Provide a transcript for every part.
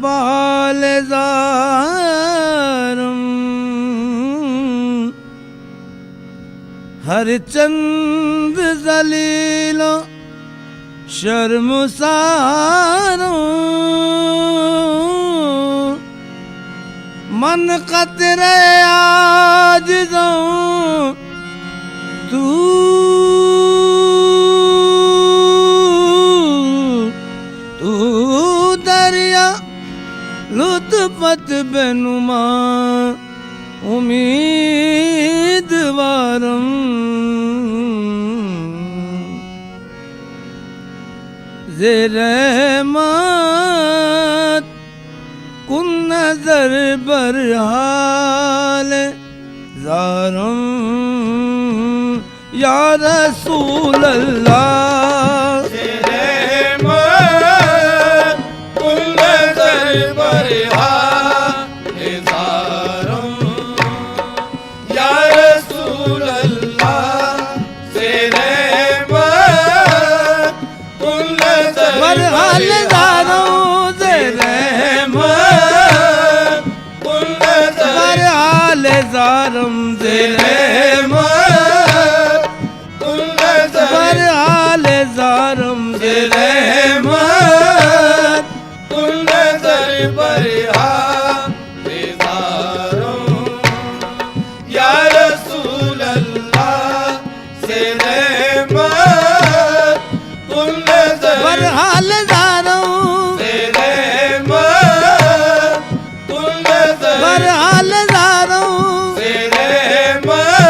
बालजारम हरचंद जलीलो शर्मसारो मन कतरे आज जाऊं तू दरिया लुत्फत बेनुमा उम्मीदवारम ज़े-रहमत कुन नजर बरहाल ज़ारम या रसूल अल्लाह ज़े-रहमत कुन नजर बरहाल ज़ारम या रसूल अल्लाह ज़े-रहमत कुन नजर बरहाल ज़ारम ज़े-रहमत कुन नजर बरहाल ज़ारम ज़े-रहमत कुन नजर बरहाल ज़ारम ज़े-रहमत कुन नजर बरहाल ज़ारम या रसूल अल्लाह ज़े-रहमत कुन नजर बरहाल ज़ारम ज़े-रहमत कुन नजर बरहाल ज़ारम ज़े-रहमत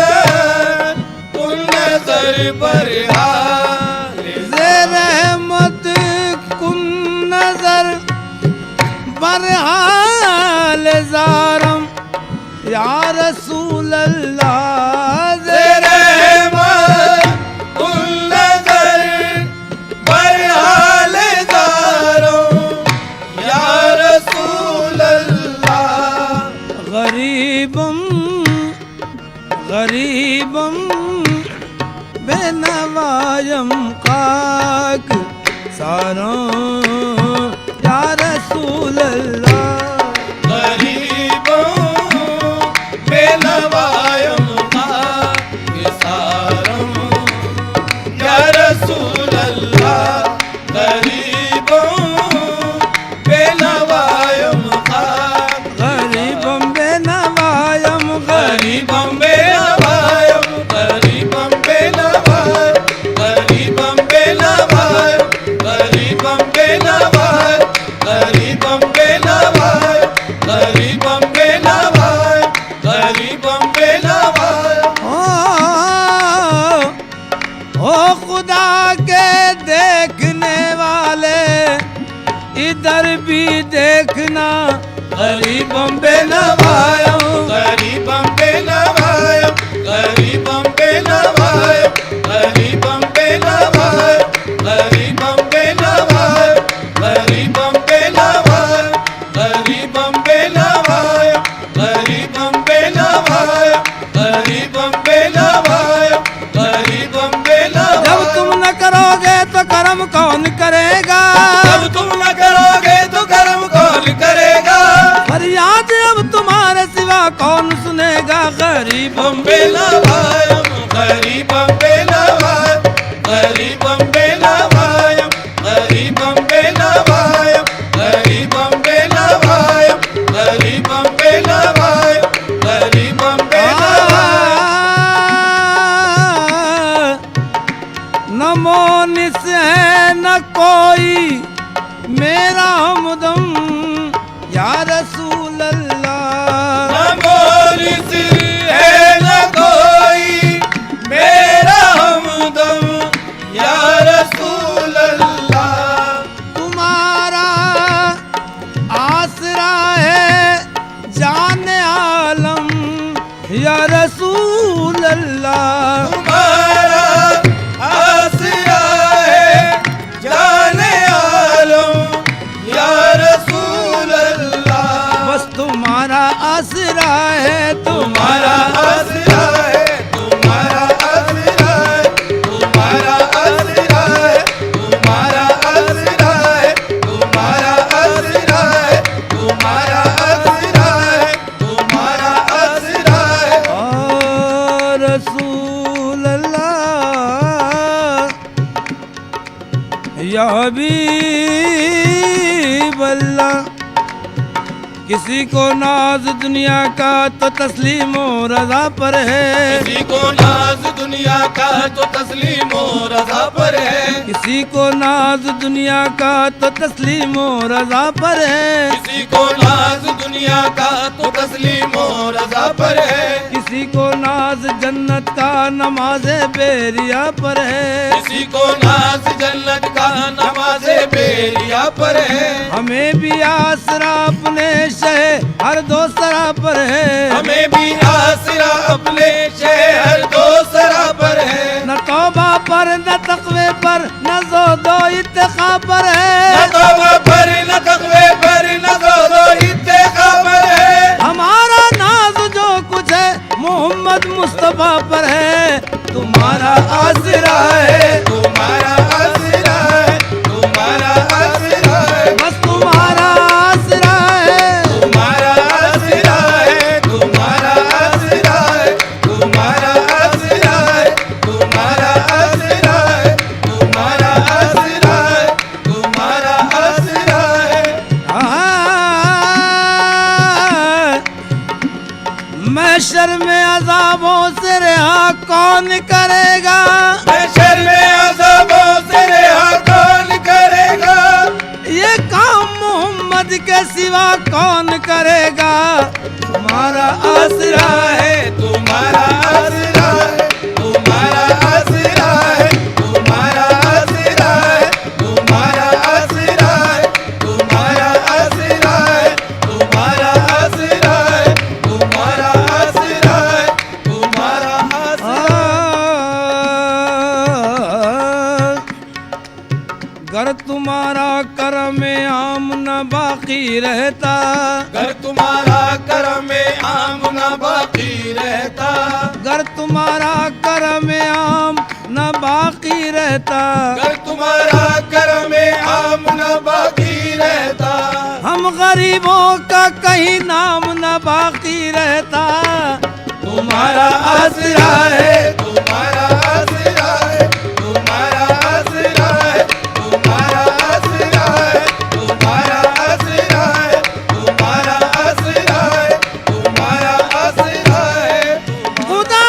कुन नजर बरहाल ज़े-रहमत कुन नजर बरहाल ज़ारम या रसूल अल्लाह ज़े-रहमत कुन नजर बरहाल ज़ारम या रसूल अल्लाह गरीबम गरीबम बेनवायम खाक सारों या रसूल अल्लाह गरीबों बेनवायम खाक सारम या रसूल अल्लाह गरीबों बेनवायम खाक गरीबम बेनवायम गरीबं बेनवायम गरीबं बेनवायम गरीबं बेनवायम गरीबं बेनवायम गरीबं बेनवायम गरीबं बेनवायम गरीबं बेनवायम ओ खुदा के देखने वाले इधर भी देखना गरीबं बेनवायम गरीबं बेनवायम गरीबं बेनवायम गरीबं बेनवायम गरीबं बेनवायम गरीबं बेनवायम गरीबं बेनवायम गरीबं बेनवायम गरीबं बेनवायम गरीबं बेनवायम जब तुम न करोगे तो कर्म कौन करेगा जब तुम न करोगे तो कर्म कौन करेगा फरियाद अब तुम्हारे सिवा कौन सुनेगा गरीबम बेनवायम गरीबं बेनवायम गरीबं बेनवायम गरीबं बेनवायम गरीबं बेनवायम गरीबं बेनवायम गरीबं बेनवायम नमो निस है न कोई मेरा हमदम या रसूल अल्लाह नमो निस है न कोई हबीब अल्लाह। किसी को नाज दुनिया का तो तस्लीम और रजा पर है, किसी को नाज दुनिया का तो तस्लीम और रजा पर है, किसी को नाज दुनिया का तो तस्लीम और रजा पर है, किसी को नाज दुनिया का तो तस्लीम और रजा पर है, किसी को नाज जन्नत का नमाज़े बेरिया पर है, किसी को नाज जन्नत का नमाज़े बेरिया पर है। हमें भी आसरा अपने शहर हर दो सरा पर है, हमें भी आसरा अपने शहर दो सरा पर है, न तौबा पर न तक़वे पर न ज़ोदो इत्तिक़ा पर है, न तौबा पर न तक़वे पर न ज़ोदो इत्तिक़ा पर है। हमारा नाज जो कुछ है मोहम्मद मुस्तफा पर है। तुम्हारा आसरा है, तुम्हारा आसरा है, तुम्हारा आसरा है, बस तुम्हारा आसरा है, तुम्हारा आसरा है, तुम्हारा आसरा है, तुम्हारा आसरा है, तुम्हारा आसरा है, तुम्हारा आसरा है, तुम्हारा आसरा है। महशर में अज़ाबों से रिहा कौन करेगा, महशर में अज़ाबों से रिहा कौन करेगा, ये काम मोहम्मद के सिवा कौन करेगा। तुम्हारा आसरा है, तुम्हारा आसरा है, तुम्हारा आसरा है, तुम्हारा आसरा है, तुम्हारा आसरा है, तुम्हारा आसरा है, तुम्हारा आसरा है, तुम्हारा आसरा है, तुम्हारा आसरा। गर तुम्हारा करम आम न बाकी रहता, अगर तुम्हारा करम आम न बाकी रहता, गर तुम्हारा करम आम न बाकी रहता, अगर तुम्हारा करम आम न बाकी रहता, हम गरीबों का कहीं नाम न बाकी रहता। तुम्हारा आसरा है, तुम्हारा आसरा है, तुम्हारा आसरा है, तुम्हारा आसरा है, तुम्हारा आसरा है, तुम्हारा आसरा है, तुम्हारा आसरा है। खुदा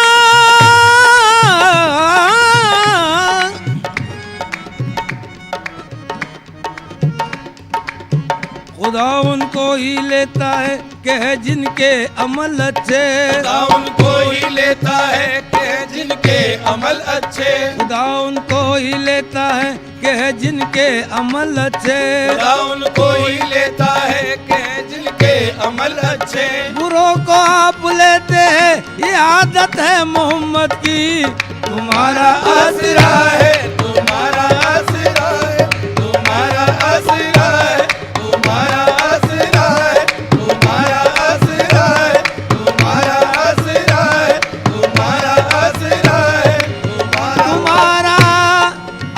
खुदा उनको ही लेता है कि जिनके अमल अच्छे, खुदा उनको ही लेता है कि जिनके अमल अच्छे, खुदा उनको ही लेता है कि जिनके अमल अच्छे, खुदा उनको ही लेता है कि जिनके अमल अच्छे। बुरों को आप लेते हैं ये आदत है मोहम्मद की। तुम्हारा आसरा है, तुम्हारा आसरा है, तुम्हारा आसरा है, तुम्हारा आसरा है, तुम्हारा आसरा है, तुम्हारा आसरा है, तुम्हारा आसरा है, तुम्हारा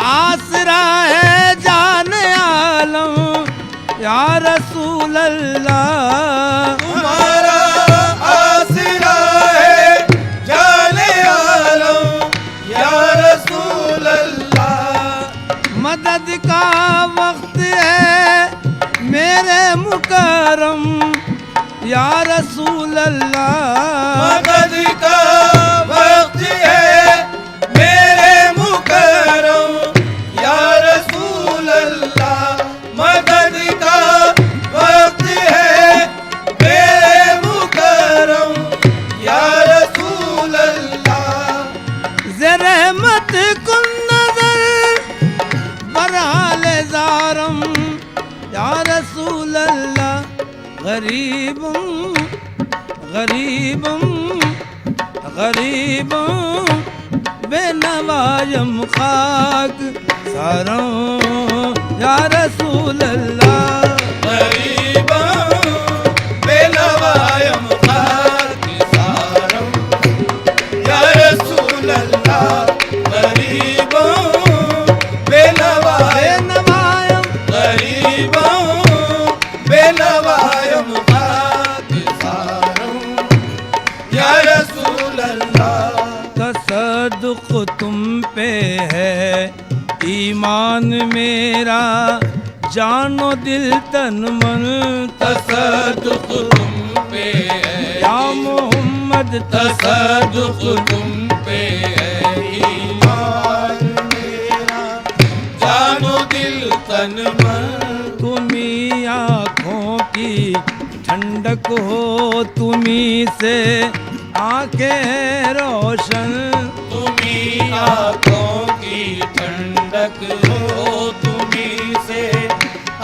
आसरा है जाने आलम या रसूल अल्लाह। तुम्हारा आसरा है जाने आलम या रसूल अल्लाह। मदद का वक्त है मेरे मुकरम या रसूल अल्लाह। मदद का वक्त है मेरे मुकरम या रसूल अल्लाह। मदद का वक्त है मेरे मुकरम या रसूल अल्लाह। ज़रहमत कुन नजर बरहाल ज़ारम या रसूल अल्लाह। गरीबम गरीबम गरीबम बेनवायम खाक सारों या रसूल अल्लाह। गरीबों बेनवायम खाक सारम या रसूल अल्लाह। गरीबों बेनवायम गरीबों बेनवायम खाक सारम या रसूल अल्लाह। तसद्दुक़ तुम पे है ईमान मेरा जानो दिल तन मन तसद्दुक़ तुम पे है या मोहम्मद तसद्दुक़ तुम पे है ईमान मेरा जानो दिल तन मन तुम्ही आँखों की ठंडक हो तुम्ही से आंखें रोशन तुम्ही आँखों की ठंडक हो तुम्ही से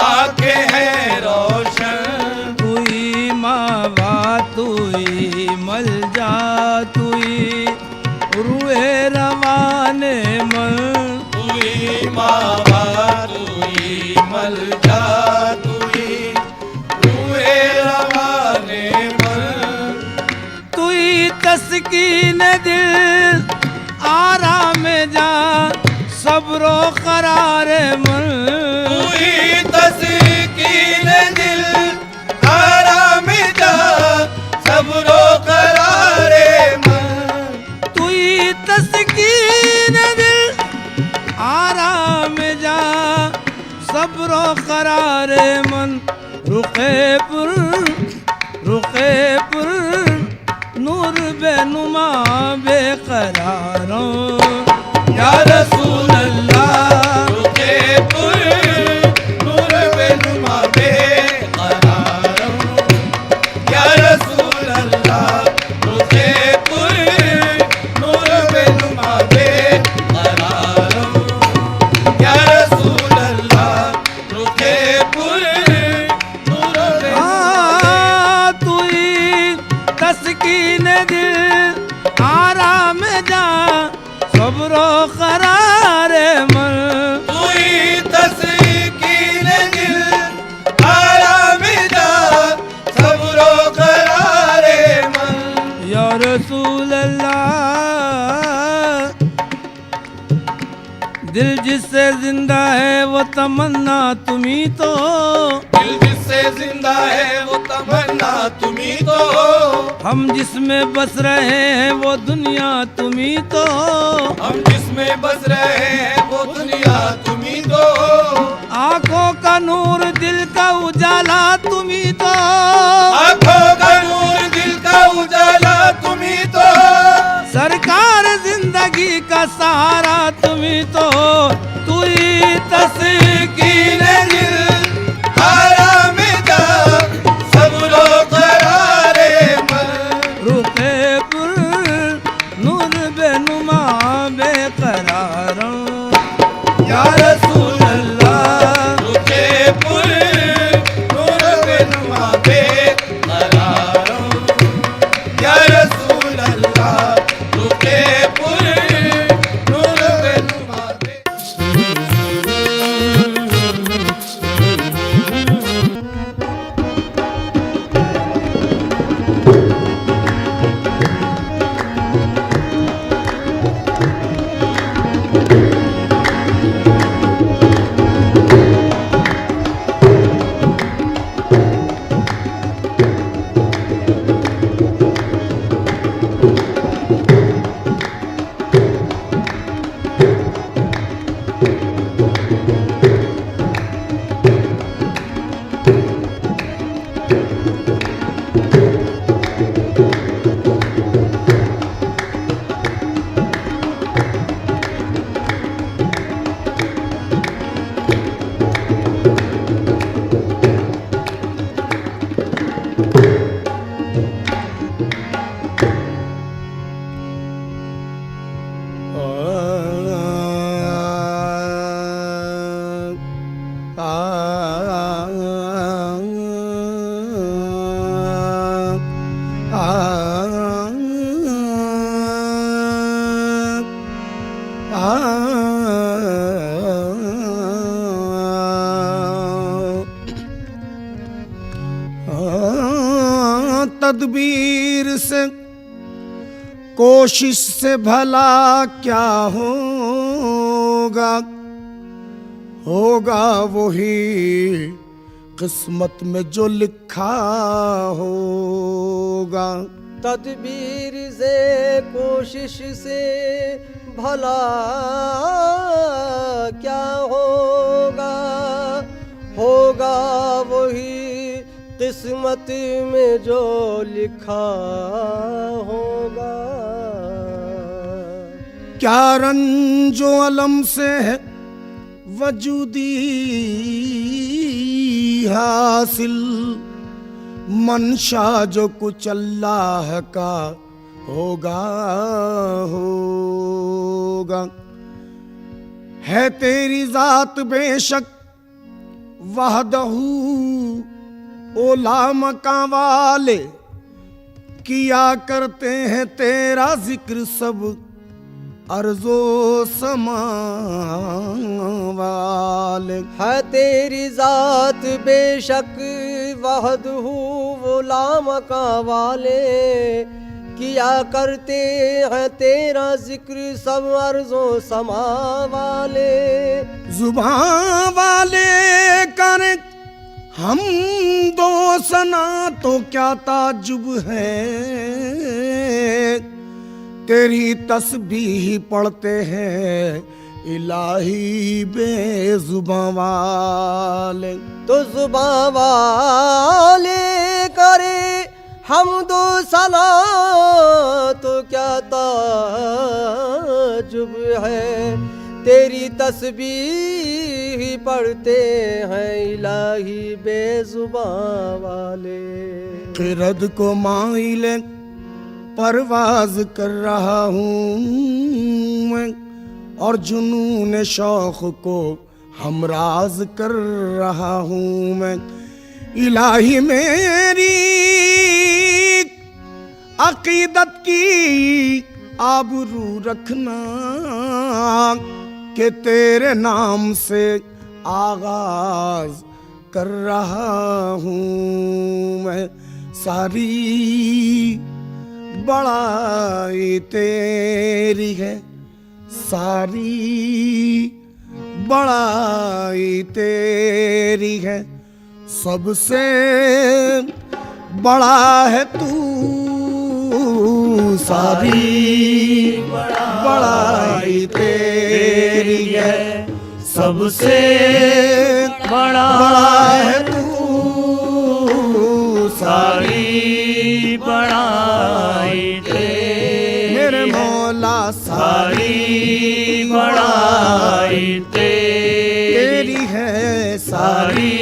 आंखें हैं रोशन तू ही मावा तू ही मल जा तू ही रुए रवाने मन तुई मावा तुई मल जा तुई रूए रवाने मन तू ही तस्कीन दिल आराम जा सब्रो करार मन तुई तस्कीन दिल आराम जा सबरो करारे मन तू ही तस्कीन दिल आराम जा सब्रो करार मन रुके पुर नूर बेनुमा बेकरारों या रसूल अल्लाह रुके पुर नूर बेनुमा बेकरारों या रसूल अल्लाह रुके पुर नूर बेनुमा बेकरारों या रसूल अल्लाह रुके पुर नूर हाँ तू ही तस्कीन दिल आराम जा सब्रो करार मन तुई तस्कीन दिल आराम जा सबरो करारे मन या रसूल अल्लाह दिल जिससे जिंदा है वो तमन्ना तुम्ही तो दिल जिससे जिंदा है वो तमन्ना तुम्ही तो हम जिसमें बस रहे हैं वो दुनिया तुम्ही तो हम जिसमें बस रहे हैं वो दुनिया तुम्ही तो आंखों का नूर दिल का उजाला तुम्ही तो आँखों का नूर दिल का उजाला तुम्ही तो सरकार जिंदगी का सहारा तुम्ही तो तू ही तस्कीन दिल आराम जा सबरो करारे मन रुके पुर नूर बेनुमा बेकरारों या रसूल अल्लाह रुके पुर नूर बेनुमा बेकरारों या रसूल अल्लाह रुके पुर नूर बेनुमा तदबीर से कोशिश से भला क्या होगा, होगा वही किस्मत में जो लिखा होगा। तदबीर से कोशिश से भला क्या होगा, किस्मत में जो लिखा होगा। क्या रंजो अलम से है वजूदी हासिल, मंशा जो कुछ अल्लाह का होगा होगा। है तेरी जात बेशक वहदहू ओला मकां वाले, किया करते हैं तेरा जिक्र सब अर्जो समा वाले। है तेरी जात बेशक वहदहू गुलामका वाले, किया करते हैं तेरा जिक्र सब अर्जो समा वाले। जुबान वाले कर हम दो सना तो क्या ताजुब है, तेरी तस्बीह पढ़ते हैं इलाही बेजुबान वाले। तो जुबान वाले करे हम दो सना तो क्या ताजुब है, तेरी तस्बीह पढ़ते हैं इलाही बेजुबान वाले। किरद को माइले परवाज कर रहा हूँ मैं, और जुनून शौक को हमराज कर रहा हूँ मैं। इलाही मेरी अकीदत की आबरू रखना, कि तेरे नाम से आगाज कर रहा हूँ मैं। सारी बड़ाई तेरी है, सारी बड़ाई तेरी है, सबसे बड़ा है तू। सारी बड़ाई तेरी है, सबसे बड़ा है तू। सारी बड़ाई तेरी मेरे मौला, सारी बड़ाई तेरी है, सारी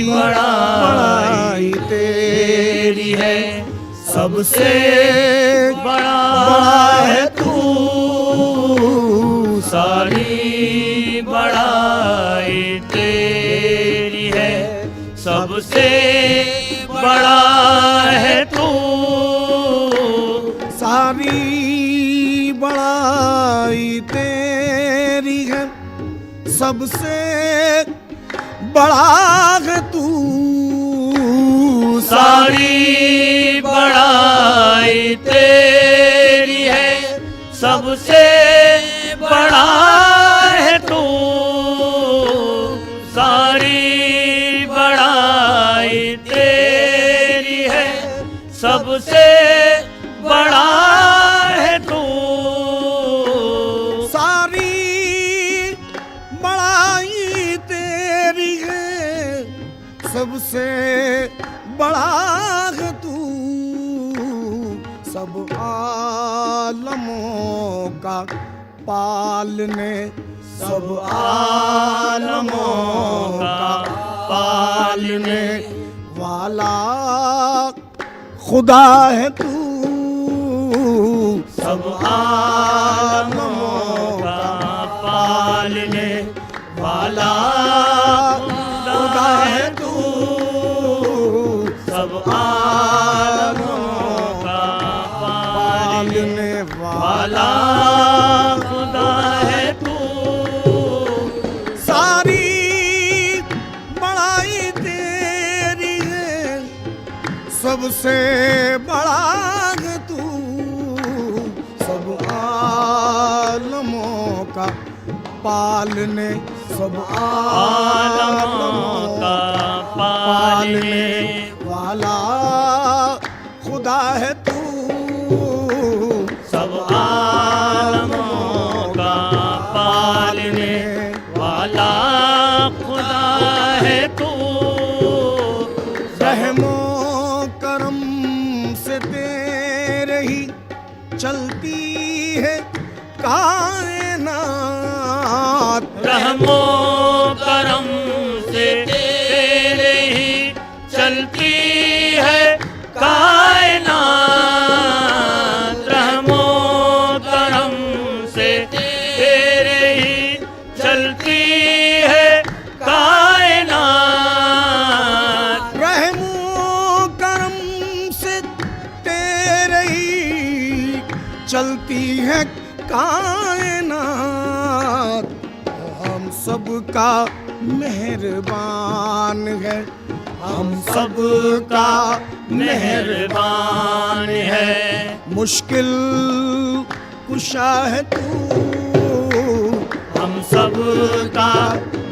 बड़ाई तेरी है, सबसे बड़ा है तू। सारी बड़ाई तेरी है, सबसे बड़ा है तू। सारी बड़ाई तेरी है, सबसे बड़ा है तू। सारी बड़ाई तेरी है, सबसे बड़ा है तू। सारी बड़ाई तेरी है, सबसे बड़ा है तू। सारी बड़ाई तेरी है, सबसे बड़ा है तू। सब आलमों का पालने, सब आलमों का पालने वाला खुदा है तू। सब आलमों का पालने वाला खुदा है तू। सब आलमों का पालने वाला खुदा है तू। सारी बड़ाई तेरी है, सबसे बड़ा है तू। सब आलमों का पालने, सब आलमों का पालने वाला खुदा है तू। सब आलमों का पालने वाला खुदा है तू। रहम रहमो करम से तेरे ही चलती है कायनात, रहमो करम से तेरे ही चलती है कायनात। रहमो करम से तेरे ही चलती है कायनात, हम सबका मेहरबान है, हम सबका मेहरबान है। मुश्किल कुशा है तू, हम सबका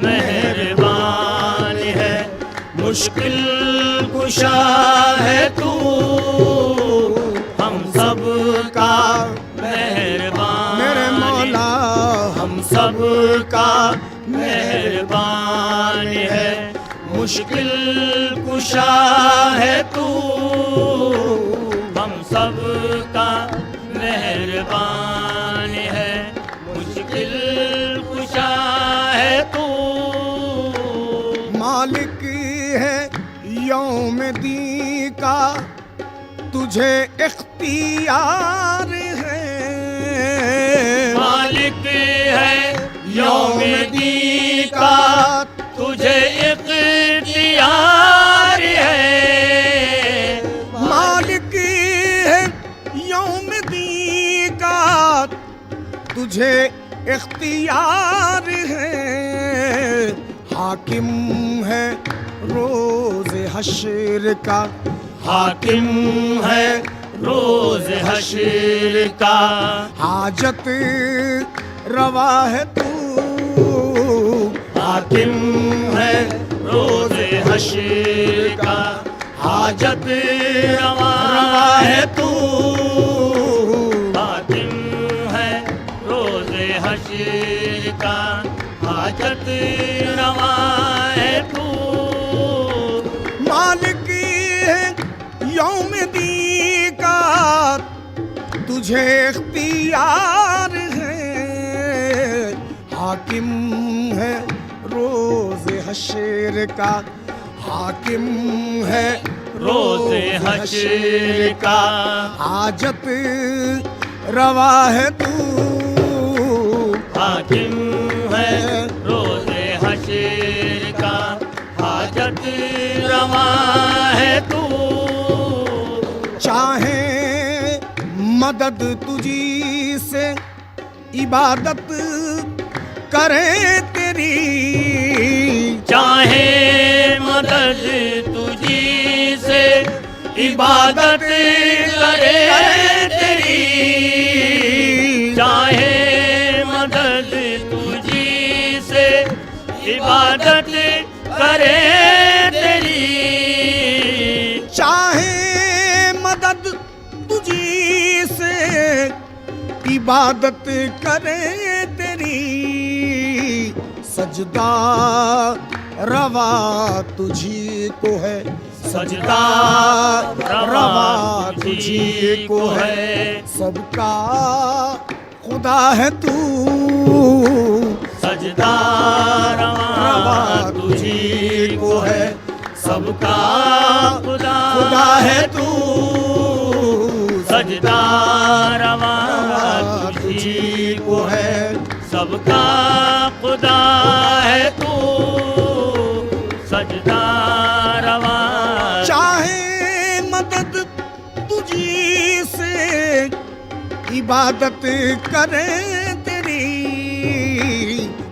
मेहरबान है, मुश्किल कुशा है तू, हम सबका मेहरबान मेरे मौला हम सबका मेहरबान है, मुश्किल कुशा है तू, हम सबका मेहरबान है, मुश्किल कुशा है तू। मालिक है यौम दी का तुझे इख्तियार है, मालिक है यौम दी का तुझे इख्तियार है, मालिक है यौम दी का तुझे इख्तियार है, हाकिम है रोज हश्र का, हाकिम है रोज हश्र का, हाजत रवा है तू, हाकिम है रोज हश्र का, हाजत रवा है तू, हाकिम है रोज हश्र का, हाजत रवा है तू। मालिक है यौम दी का तुझे इख्तियार है, हाकिम है रोज हश्र का, हाकिम है रोज हश्र का, हाजत रवा है तू, हाकिम है रोज हश्र का, हाजत रवा है तू। चाहे मदद तुझी से इबादत करे तेरी, चाहे मदद तुझी से इबादत करे तेरी, चाहे मदद तुझी से इबादत करे तेरी, चाहे मदद तुझी से इबादत करे तेरी, सजदा रवा तुझी को है, सजदा रवा तुझी को है, सबका खुदा है तू, सजदा रवा तुझी को है, सबका खुदा है तू, सजदा रवा तुझी को है, सबका खुदा है तू, सजदा रवा। चाहे मदद तुझी से इबादत करे तेरी,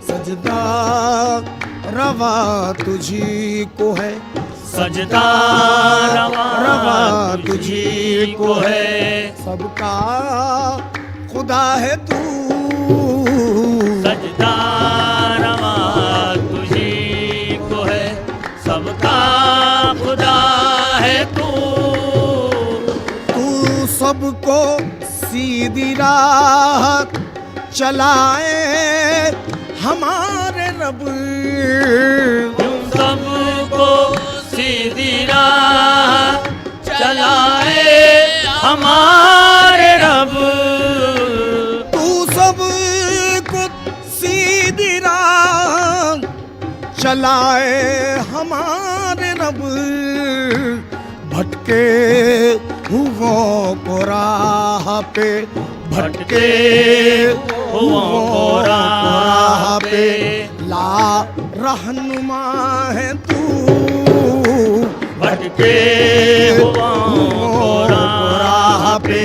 सजदा रवा तुझी को है, सजदा रवा तुझी को है, सबका खुदा है तू, सजदा रवा तुझी को है, सबका खुदा है तू, तू सबको सीधी राह चलाए हमारे रब, तुम सबको सीधी राह चलाए हमारे रब, तू सबको सीधी राह चलाए हमारे रब, भटके हुओं को राह पे, भटके हुओं को राह पे ला रहनुमा है तू, भटके हुओं को राह पे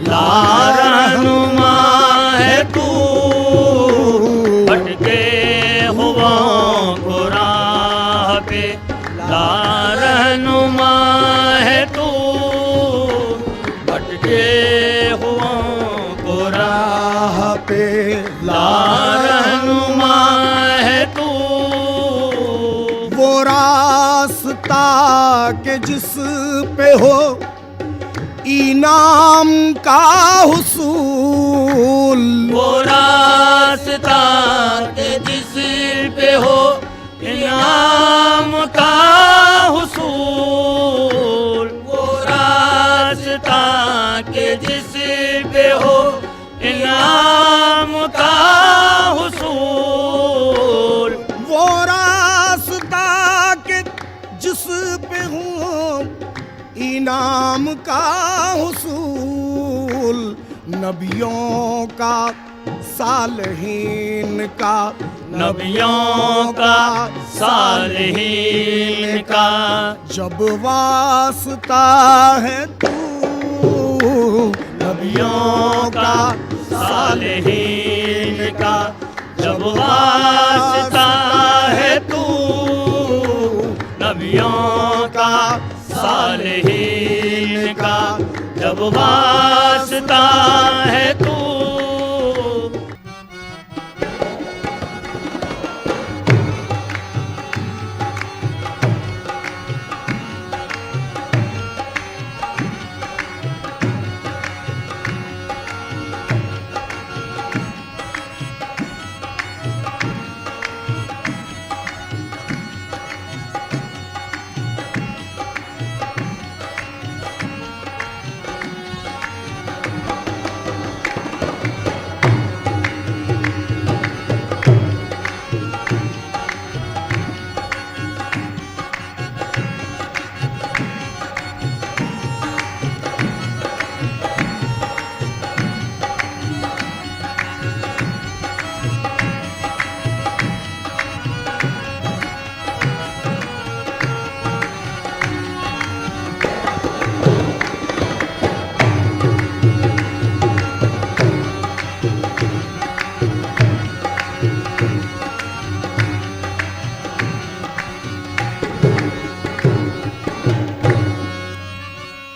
ला रहनुमा है तू, भटके हुओं को राह पे ला रहनुमा है तू, भटके हुओं को राह पे ला रहनुमा है तू। वो रास्ता के जिस पे हो इनाम का हुसूल, वो रास्ता के जिस पे हो इनाम का हुसूल, वो रास्ता के जिस पे हो इनाम का हुसूल, वो रास्ता के जिस पे हो इनाम का हुसूल, नबियों का सालहीन का, नबियों का सालहीन का जब वास्ता है तू, नबियों का सालहीन का जब वास्ता है तू, नबियों का सालहीन का जब वास्ता है तू।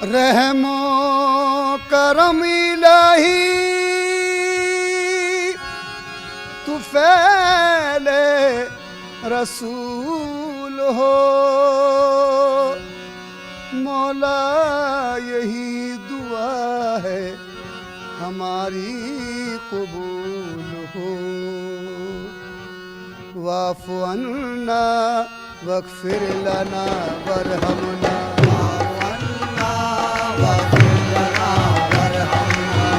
रहमो करम इलाही तू फैले रसूल हो, मौला यही दुआ है हमारी कबूल हो। वाफ़ु अन्ना वग़फ़िर लना वरहमना,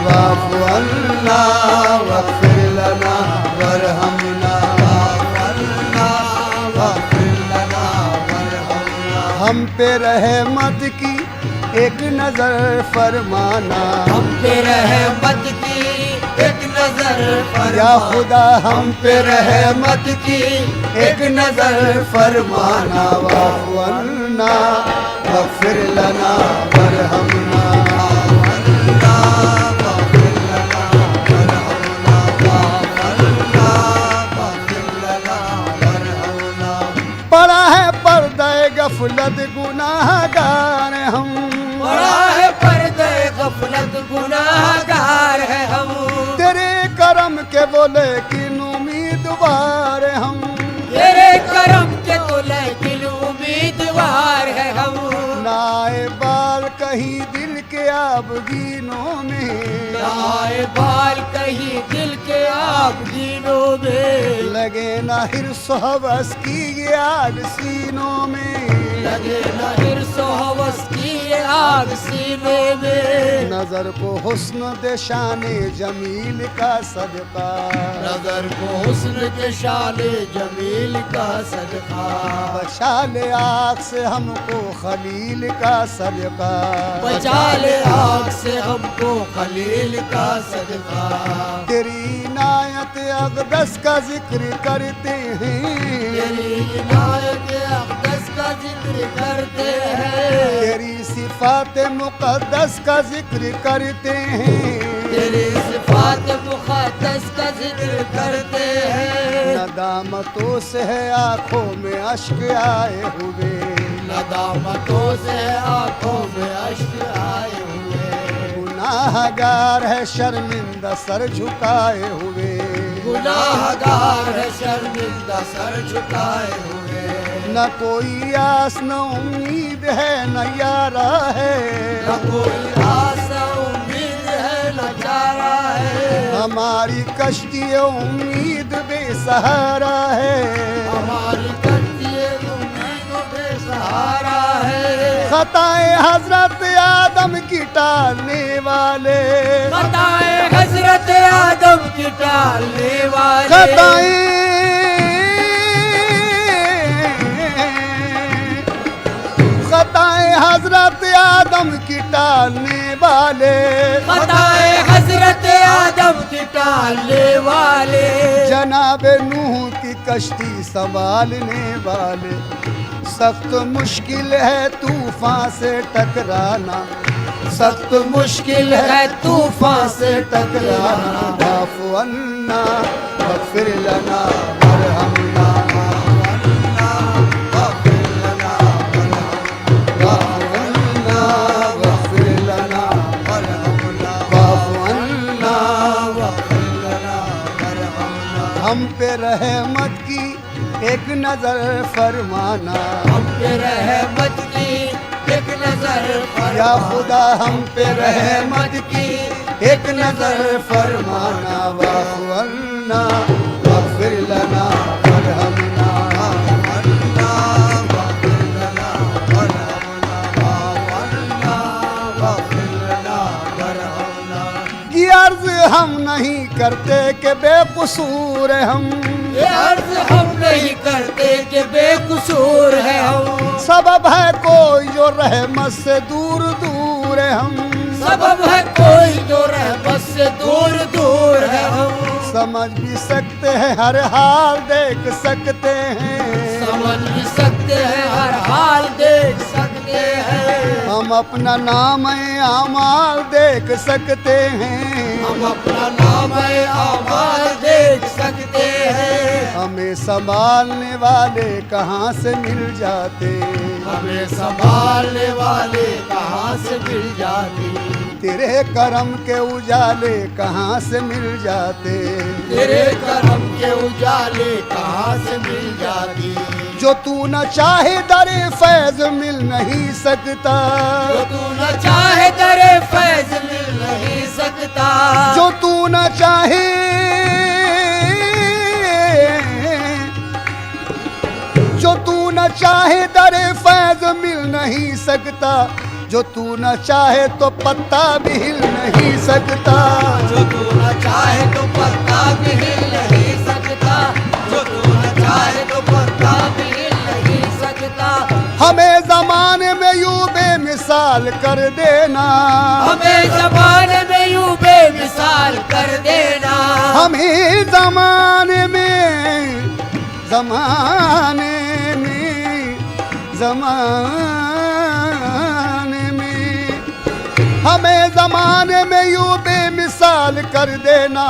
वाफ़ु अन्ना वग़फ़िर लना वरहमना, हम पे रहमत की एक नजर फरमाना, हम पे रहमत की एक नजर या खुदा हम पे रहमत की एक नजर फरमाना। वाफ़ु अन्ना वग़फ़िर लना वरहमना, पड़ा है पर्दे गफलत गुनाहगार हम, बड़ा है पर्दे गफलत गुनाहगार है हम, तेरे करम के बोले किन उम्मीदवार हम, तेरे करम के तो लेकिन उम्मीदवार है हम। नाए बाल कहीं दिल के आबगीनों में, नाए बाल कहीं दिल के आबगीनों में, लगे ना हिर्स हवस की ये आग सीनों में, लगे न हिर्स हवस की ये आग सीने में। नजर को हुस्न दे शाने जमील का सदका, नजर को हुस्न के शाले जमील का सदका। बचा ले आग से हमको खलील का सदका, बचा ले आग से हमको खलील का सदका। तेरी इनायत अक़दस का जिक्र करते हैं, तेरी इनायत अक़दस का जिक्र करते हैं। तेरी सिफ़ात मुक़द्दस का जिक्र करते हैं। तेरी सिफ़ात मुक़द्दस का जिक्र करते हैं। नदामतों से है आँखों में अश्क आए हुए, नदामतों से आँखों में अश्क आए हुए। गुनाहगार है शर्मिंदा सर झुकाए हुए, गुनाहगार है शर्मिंदा सर झुकाए हुए। न कोई आस न उम्मीद है न यारा है, न कोई आस उम्मीद है न चारा है। हमारी कश्ती उम्मीद बेसहारा है, हमारी कश्ती उम्मीद बेसहारा है। खताए हजरत आदम की टालने वाले, खताए हजरत आदम की टालने वाले। खताए हजरत आदम की टालने वाले, खताए हजरत आदम की टालने वाले। जनाब नूह की कश्ती संभालने वाले। सख्त मुश्किल है तूफान से टकराना, सख्त मुश्किल है तूफान से टकराना। वाफ़ु अन्ना वग़फ़िर लना वरहमना, हम पे रहमत की एक नजर फरमाना, हम पे रहमत की एक नजर या खुदा हम पे रहमत की एक नजर फरमाना। वाफ़ु अन्ना वग़फ़िर लना वरहमना, ये अर्ज हम नहीं करते कि बेकसूर हम, ये अर्ज हम नहीं करते कि बेकसूर है हम। सबब है कोई जो रहमत से दूर दूर है हम, सबब है कोई जो रहमत से दूर दूर है हम। समझ भी सकते हैं हर हाल देख सकते हैं, समझ भी सकते हैं हर हाल देख सकते हैं। हम अपना नाम आमाल देख सकते हैं, हम अपना नाम आमाल देख सकते हैं। हमें संभालने वाले कहाँ से मिल जाते, हमें संभालने वाले कहाँ से मिल जाते। तेरे करम के उजाले कहाँ से मिल जाते, तेरे करम के उजाले कहाँ से मिल जाती। जो तू न चाहे दरे फैज मिल नहीं सकता, जो तू न चाहे दरे फैज मिल नहीं सकता। जो तू न चाहे, जो तू न चाहे दरे फैज मिल नहीं सकता। जो तू न चाहे तो पत्ता भी हिल नहीं सकता, जो तू न चाहे तो पत्ता भी हिल नहीं सकता। जो तू न चाहे तो पत्ता भी हिल नहीं सकता। हमें जमाने में यूं बेमिसाल कर देना, हमें जमाने में यूं बेमिसाल कर देना। हमें जमाने में, जमाने में, जमाने में, हमें जमाने में यूं बेमिसाल कर देना।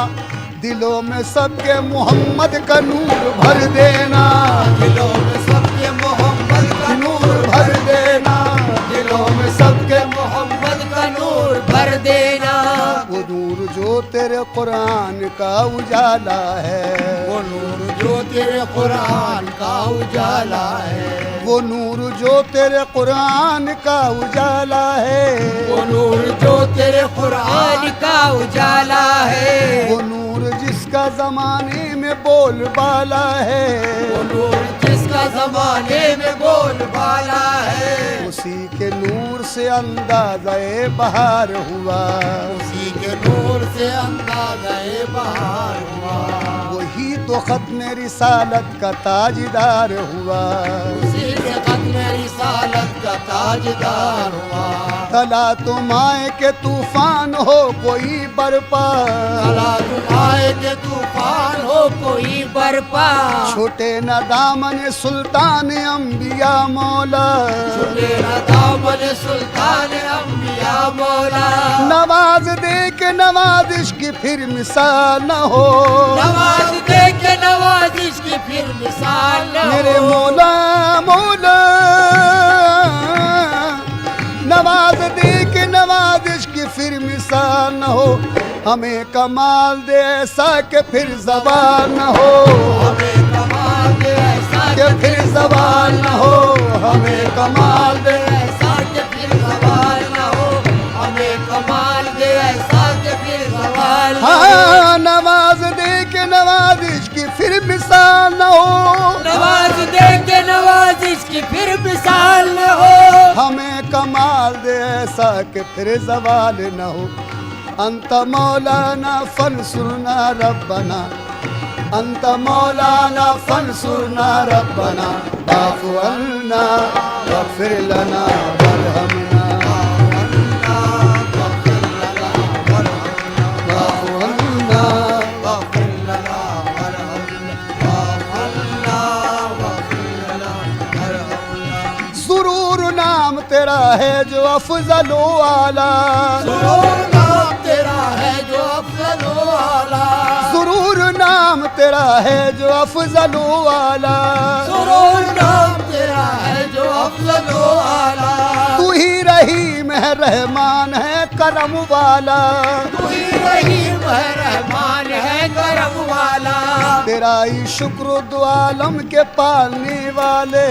दिलों में सबके मोहम्मद का नूर भर देना, दिलों में सबके मोहम्मद का नूर भर देना, दिलों में सबके मोहम्मद का नूर भर देना। वो नूर जो तेरे कुरान का उजाला है, वो नूर जो तेरे कुरान का उजाला है। वो नूर जो तेरे कुरान का उजाला है, वो नूर जो तेरे कुरान का उजाला है। वो नूर जिसका जमाने में बोलबाला है, वो नूर जिसका जमाने में बोलबाला है। उसी के नूर से अंदाज़े बहार हुआ, उसी के नूर से अंदाज़े बहार हुआ, वही तो खत्म रिसालत का ताजदार हुआ। उसी के खत्म रिसालत का ताजदार हुआ। तला तुम आए के तूफान हो कोई बरपा, तला तुम आए के तूफान हो कोई बरपा, छोटे न दामन सुल्तान अंबिया मौला, छुटे न दामन सुल्तान अंबिया मौला। नवाज दे के नवाजिश की फिर मिसाल न हो, नवाज दे के नवाजिश की फिर मिसाल न हो। मेरे मौला मौला, नवाज दे के नवाजिश की फिर मिसाल न हो, हमें कमाल दे ऐसा के फिर ज़बान न हो, हमें कमाल दे ऐसा के फिर ज़बान न हो, हमें कमाल दे। ऐसा के फिर सवाल न हो, हमें कमाल दे ऐसा के फिर सवाल न हो। हाँ, नवाज दे के नवाजिश की फिर मिसाल न हो, नवाज दे के नवाजिश की फिर मिसाल न हो। हमें कमाल दे ऐसा के फिर ज़वाल न हो। अंत मौलाना फंसुरना रब्बना, अंत मौलाना फंसुरना रब्बना, वाफ़ु अन्ना वग़फ़िर लना वरहमना, वाफ़ु अन्ना। सुरूर नाम तेरा है जो अफजलो आला, सुरूर नाम तेरा है जो अफजलो आला, सुरूर नाम तेरा है जो अफजलो आला, सुरूर नाम तेरा है जो अफजलो आला। तू ही रहीम है रहमान है करम वाला, तू ही रहीम है रहमान है करम वाला। तेरा ही शुक्र दो आलम के पालने वाले,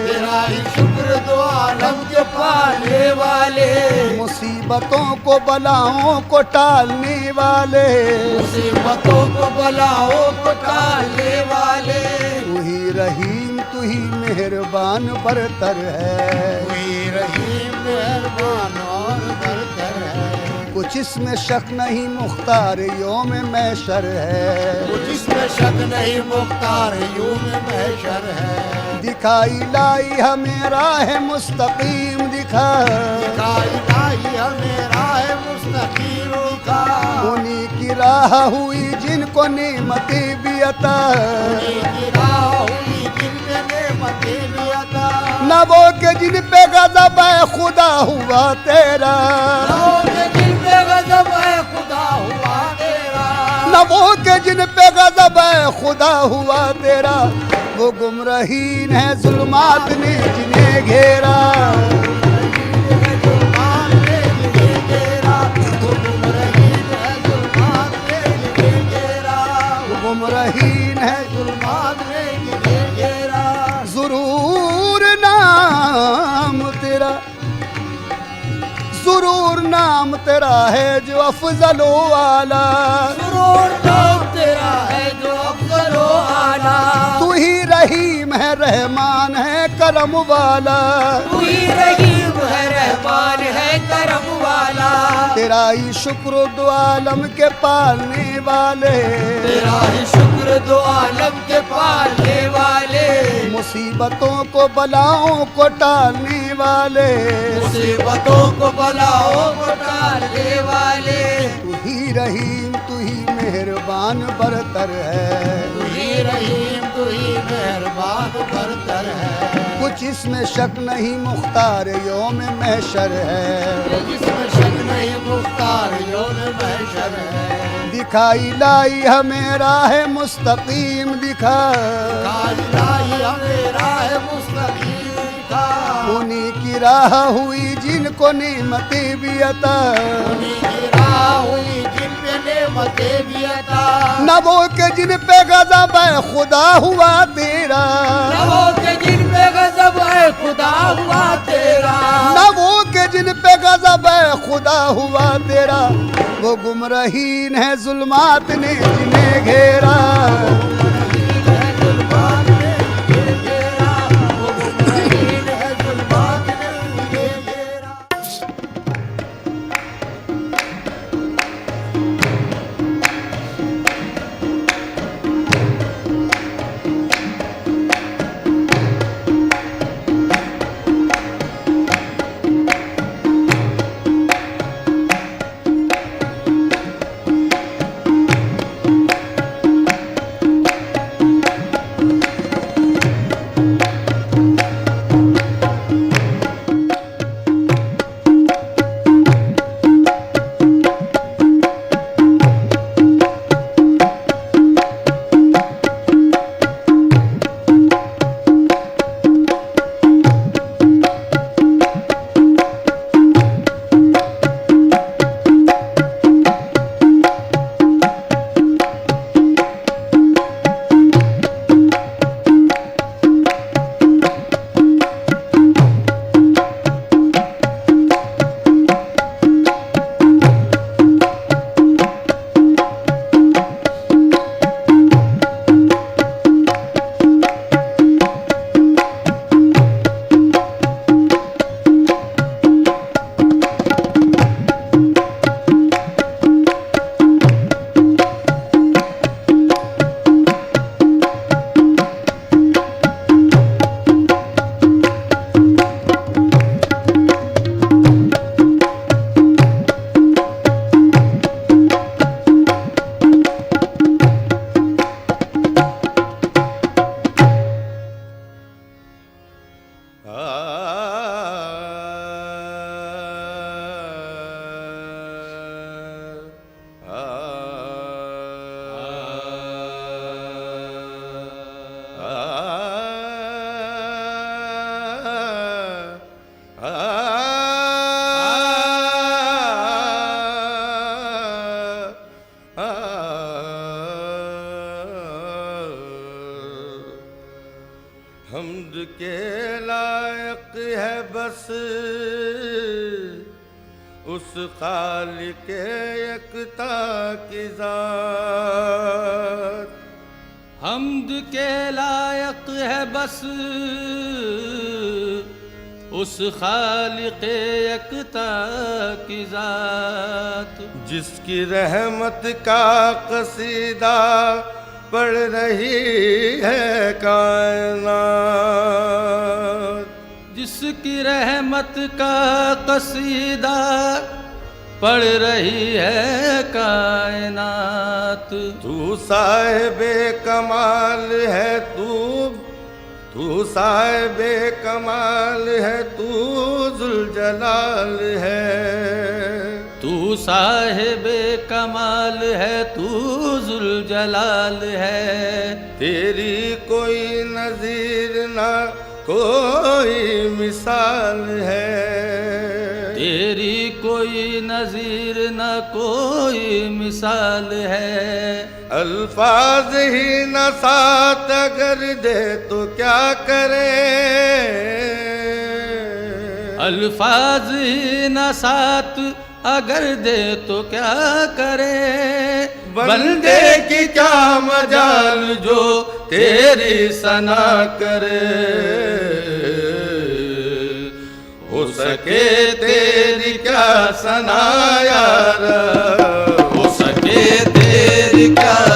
तेरा ही शुक्र दो आलम के पालने वाले, मुसीबतों को बलाओं को टालने वाले, मुसीबतों को बलाओं को टालने वाले। तू ही रहीम तू ही मेहरबान बरतर है, तू ही रहीम मेहरबान और बरतर है। कुछ इसमें शक नहीं मुख्तार योम महशर है, जिसमें शक नहीं मुख्तार यूं में महशर है। दिखाई लाई हमें राह मुस्तकीम दिखा, दिखाई लाई हमें राह मुस्तकीम दिखा। उन्हीं की राह हुई जिनको नेमतें भी अता, उन्हीं की राह हुई जिनमें नेमतें भी अता। न वो के जिन पे गज़ब है खुदा हुआ तेरा, जिन पे गज़ब है खुदा हुआ तेरा। न वो के जिन पे गज़ब है खुदा हुआ तेरा, वो गुमराहीन है जुल्मात ने जिन्हें घेरा, जुल्मात ने जिन्हें घेरा। वो गुमराहीन है जुल्मात ने जिन्हें घेरा। वो गुमराहीन है। जुल्मात ने जिन्हें घेरा। ज़ुरूर नाम तेरा, ज़ुरूर नाम तेरा है जो अफजलो आला, सुरूर नाम तेरा है जो अफजलो आला। तू ही रहीम है रहमान है करम वाला, तू ही रहीम है रहमान है करम वाला। तेरा ही शुक्र दो आलम के पालने वाले, तेरा ही शुक्र दो आलम के पालने वाले। मुसीबतों को बलाओं को टालने वाले, मुसीबतों को बलाओं को टालने वाले। तू ही रहीम तू ही मेहरबान बरतर है, तू ही रहीम तू ही मेहरबान बरतर है। कुछ इसमें शक नहीं मुख्तार योम महशर है, जिसमें शक नहीं मुख्तार यौम महशर है। दिखाई लाई हमें राह मुस्तकीम दिखा, दिखाई लाई हमें राह मुस्तकीम दिखा। उन्हीं की राह हुई जिनको नेमतें भी अता, उन्हीं की राह हुई जिन पे नेमतें भी अता। न वो के जिन पे गज़ब है खुदा हुआ तेरा, नवों के जिन पे गज़ब है खुदा हुआ तेरा। न वो के जिन पे गज़ब है खुदा हुआ तेरा, वो गुमराहीन है जुल्मात ने जिन्हें घेरा, जुल्मात ने जिन्हें घेरा। वो गुमराहीन है जुल्मात ने जिन्हें घेरा। हमद के लायक है बस उस खालिक यकता की जात। हमद के लायक है बस उस खालिक यकता की जात, जिसकी रहमत का कसीदा पढ़ रही है कायनात, जिसकी रहमत का कसीदा पढ़ रही है कायनात। तू साहिबे कमाल है, तू साहिबे कमाल है, तू जुल जलाल है, तू साहिबे कमाल है, तू जुल जलाल है। तेरी कोई नजीर ना कोई मिसाल है, तेरी कोई नजीर ना कोई मिसाल है। अल्फाज ही न साथ अगर दे तो क्या करे, अल्फाज ही न साथ अगर दे तो क्या करे। बंदे की क्या मजाल जो तेरी सना करे, हो सके तेरी क्या सना यार, हो सके तेरी क्या